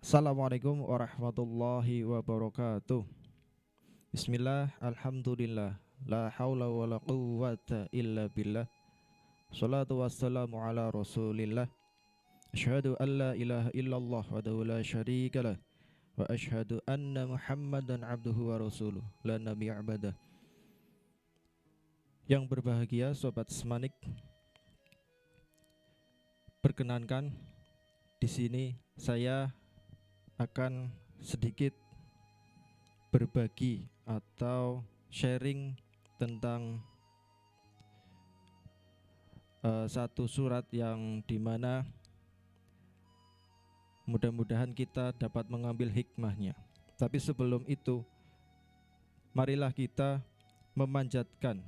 Assalamualaikum warahmatullahi wabarakatuh. Bismillah, alhamdulillah, la haula wa la quwwata illa billah. Salatu wassalamu ala rasulillah. Asyhadu an la ilaha illallah wa la syarika lah. Wa asyhadu anna muhammadan abduhu wa rasuluh. La nabiyya ba'dah. Yang berbahagia Sobat Semanik, perkenankan di sini saya akan sedikit berbagi atau sharing tentang satu surat yang dimana mudah-mudahan kita dapat mengambil hikmahnya. Tapi sebelum itu, marilah kita memanjatkan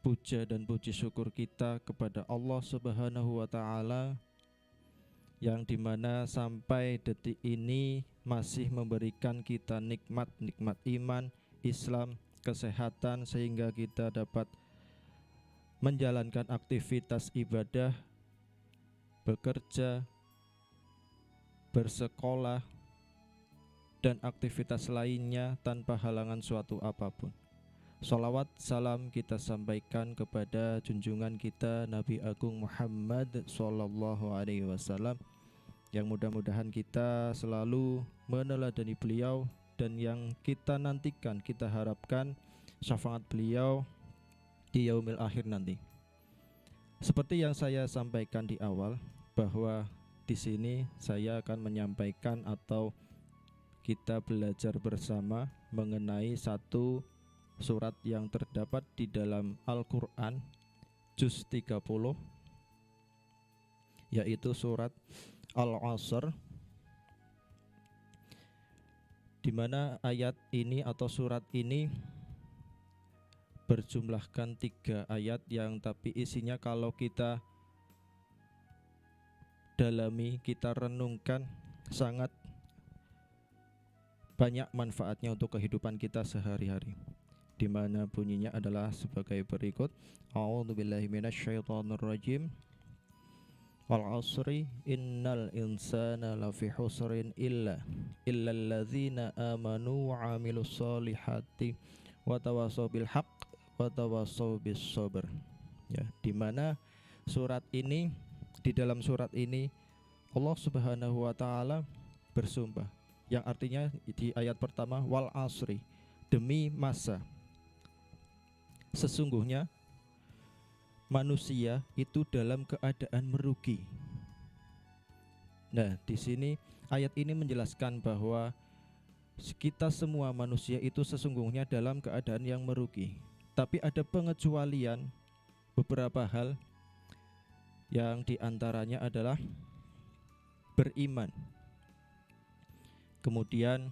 puja dan puji syukur kita kepada Allah Subhanahu wa Ta'ala, yang dimana sampai detik ini masih memberikan kita nikmat-nikmat iman, Islam, kesehatan, sehingga kita dapat menjalankan aktivitas ibadah, bekerja, bersekolah, dan aktivitas lainnya tanpa halangan suatu apapun. Salawat salam kita sampaikan kepada junjungan kita Nabi Agung Muhammad Sallallahu Alaihi Wasallam, yang mudah-mudahan kita selalu meneladani beliau dan yang kita nantikan, kita harapkan syafaat beliau di yaumil akhir nanti. Seperti yang saya sampaikan di awal, bahwa di sini saya akan menyampaikan atau kita belajar bersama mengenai satu surat yang terdapat di dalam Al-Quran juz 30, yaitu surat Al-Asr, di mana ayat ini atau surat ini berjumlahkan 3 ayat yang tapi isinya kalau kita dalami, kita renungkan, sangat banyak manfaatnya untuk kehidupan kita sehari-hari, di mana bunyinya adalah sebagai berikut. A'udzubillahi minasyaitonirrajim. Wal 'asri innal insana lafi khusrin illalladzina amanu wa 'amilus solihati wa tawassaw bil haqq wa tawassaw bis sabr. Ya, di mana di dalam surat ini Allah Subhanahu wa Ta'ala bersumpah, yang artinya di ayat pertama, wal 'asri, demi masa, sesungguhnya manusia itu dalam keadaan merugi. Nah, di sini ayat ini menjelaskan bahwa kita semua manusia itu sesungguhnya dalam keadaan yang merugi. Tapi ada pengecualian beberapa hal, yang diantaranya adalah beriman, kemudian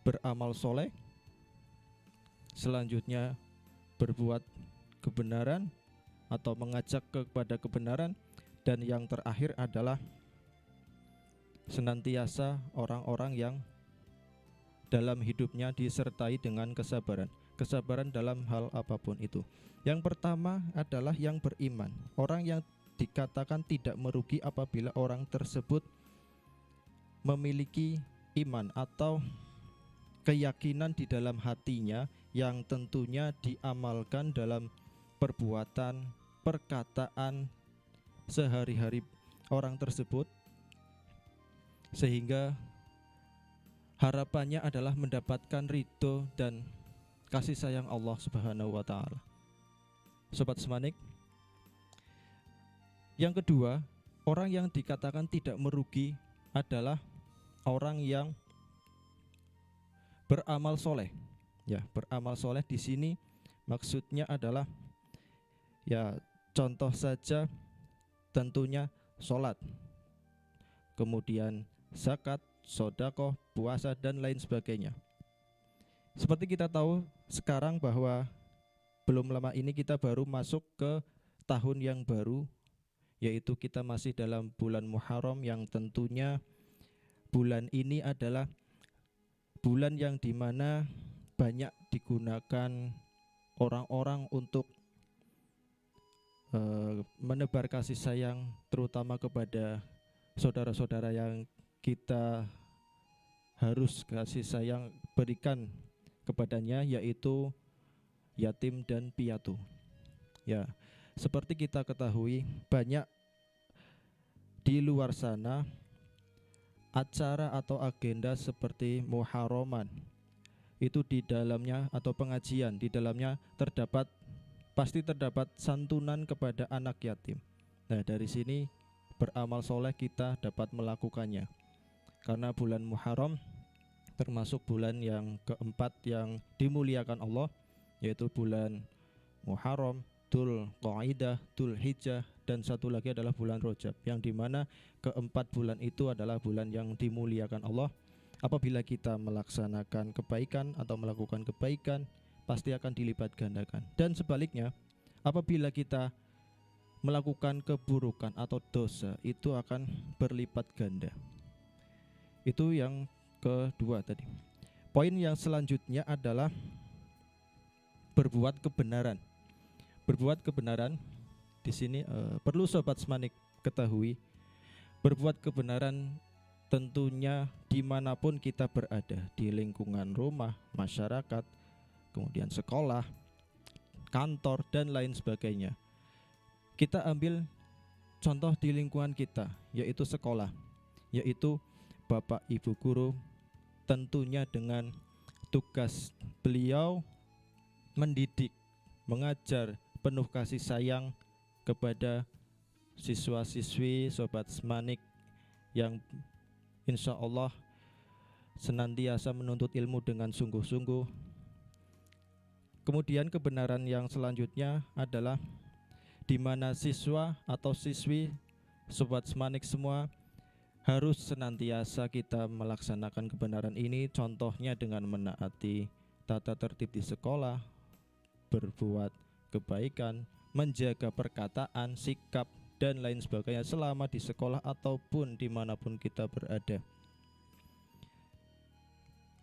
beramal soleh, selanjutnya berbuat kebenaran atau mengajak kepada kebenaran, dan yang terakhir adalah senantiasa orang-orang yang dalam hidupnya disertai dengan kesabaran. Kesabaran dalam hal apapun itu. Yang pertama adalah yang beriman. Orang yang dikatakan tidak merugi apabila orang tersebut memiliki iman atau keyakinan di dalam hatinya, yang tentunya diamalkan dalam perbuatan, perkataan sehari-hari orang tersebut, sehingga harapannya adalah mendapatkan ridho dan kasih sayang Allah Subhanahu wa Ta'ala. Sobat Semanik, yang kedua, orang yang dikatakan tidak merugi adalah orang yang beramal soleh. Ya, beramal soleh di sini maksudnya adalah, ya, contoh saja tentunya sholat, kemudian zakat, sedekah, puasa, dan lain sebagainya. Seperti kita tahu sekarang bahwa belum lama ini kita baru masuk ke tahun yang baru, yaitu kita masih dalam bulan Muharram, yang tentunya bulan ini adalah bulan yang dimana banyak digunakan orang-orang untuk menebar kasih sayang, terutama kepada saudara-saudara yang kita harus kasih sayang berikan kepadanya, yaitu yatim dan piatu. Ya, seperti kita ketahui, banyak di luar sana acara atau agenda seperti muharraman, itu di dalamnya, atau pengajian di dalamnya pasti terdapat santunan kepada anak yatim. Nah, dari sini beramal soleh kita dapat melakukannya, karena bulan Muharram termasuk bulan yang keempat yang dimuliakan Allah, yaitu bulan Muharram, Dzul Qaidah, Dzul Hijjah, dan satu lagi adalah bulan Rajab, yang dimana keempat bulan itu adalah bulan yang dimuliakan Allah. Apabila kita melaksanakan kebaikan atau melakukan kebaikan, pasti akan dilipat gandakan. Dan sebaliknya, apabila kita melakukan keburukan atau dosa, itu akan berlipat ganda. Itu yang kedua tadi. Poin yang selanjutnya adalah berbuat kebenaran. Berbuat kebenaran di sini perlu Sobat Semanik ketahui, berbuat kebenaran tentunya dimanapun kita berada, di lingkungan rumah, masyarakat, kemudian sekolah, kantor, dan lain sebagainya. Kita ambil contoh di lingkungan kita, yaitu sekolah, yaitu Bapak Ibu guru, tentunya dengan tugas beliau mendidik, mengajar, penuh kasih sayang kepada siswa-siswi Sobat Semanik yang insya Allah senantiasa menuntut ilmu dengan sungguh-sungguh. Kemudian kebenaran yang selanjutnya adalah di mana siswa atau siswi Sobat Semanik semua harus senantiasa kita melaksanakan kebenaran ini, contohnya dengan menaati tata tertib di sekolah, berbuat kebaikan, menjaga perkataan, sikap, dan lain sebagainya selama di sekolah ataupun dimanapun kita berada.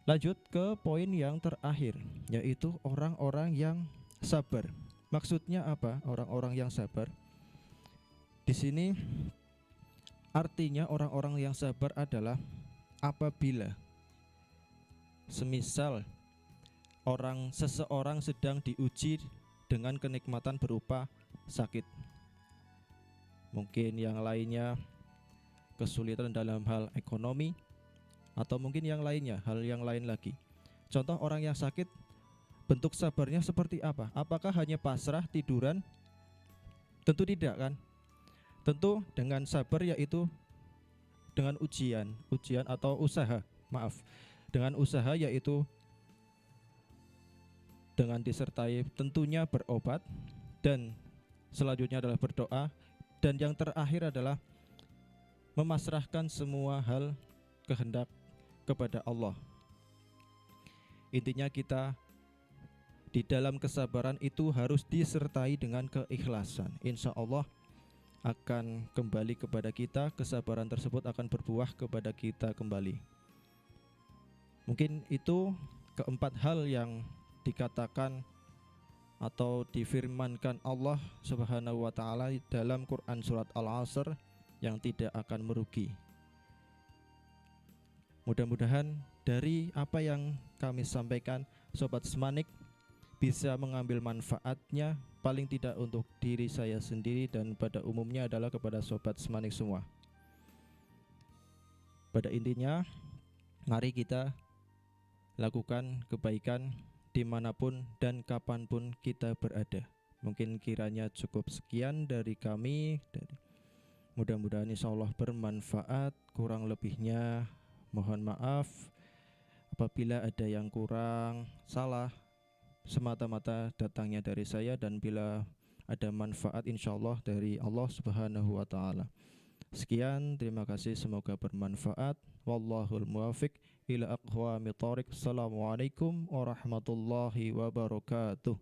Lanjut ke poin yang terakhir, yaitu orang-orang yang sabar. Maksudnya apa? Orang-orang yang sabar di sini artinya orang-orang yang sabar adalah apabila semisal seseorang sedang diuji dengan kenikmatan berupa sakit, mungkin yang lainnya kesulitan dalam hal ekonomi, atau mungkin yang lainnya, hal yang lain lagi. Contoh orang yang sakit, bentuk sabarnya seperti apa? Apakah hanya pasrah tiduran? Tentu tidak kan? Tentu dengan sabar, yaitu dengan ujian atau usaha, dengan usaha, yaitu dengan disertai tentunya berobat, dan selanjutnya adalah berdoa, dan yang terakhir adalah memasrahkan semua hal kehendak kepada Allah. Intinya kita di dalam kesabaran itu harus disertai dengan keikhlasan. Insya Allah akan kembali kepada kita, kesabaran tersebut akan berbuah kepada kita kembali. Mungkin itu keempat hal yang dikatakan atau difirmankan Allah Subhanahu wa taala dalam Quran surat Al-Asr yang tidak akan merugi. Mudah-mudahan dari apa yang kami sampaikan, Sobat Semanik bisa mengambil manfaatnya, paling tidak untuk diri saya sendiri dan pada umumnya adalah kepada Sobat Semanik semua. Pada intinya, mari kita lakukan kebaikan dimanapun dan kapanpun kita berada. Mungkin kiranya cukup sekian dari kami. Mudah-mudahan insya Allah bermanfaat. Kurang lebihnya mohon maaf apabila ada yang kurang, salah, semata-mata datangnya dari saya, dan bila ada manfaat insya Allah dari Allah Subhanahu wa ta'ala. Sekian, terima kasih, semoga bermanfaat. Wallahul muwafiq ila aqwamit thoriq. Assalamualaikum warahmatullahi wabarakatuh.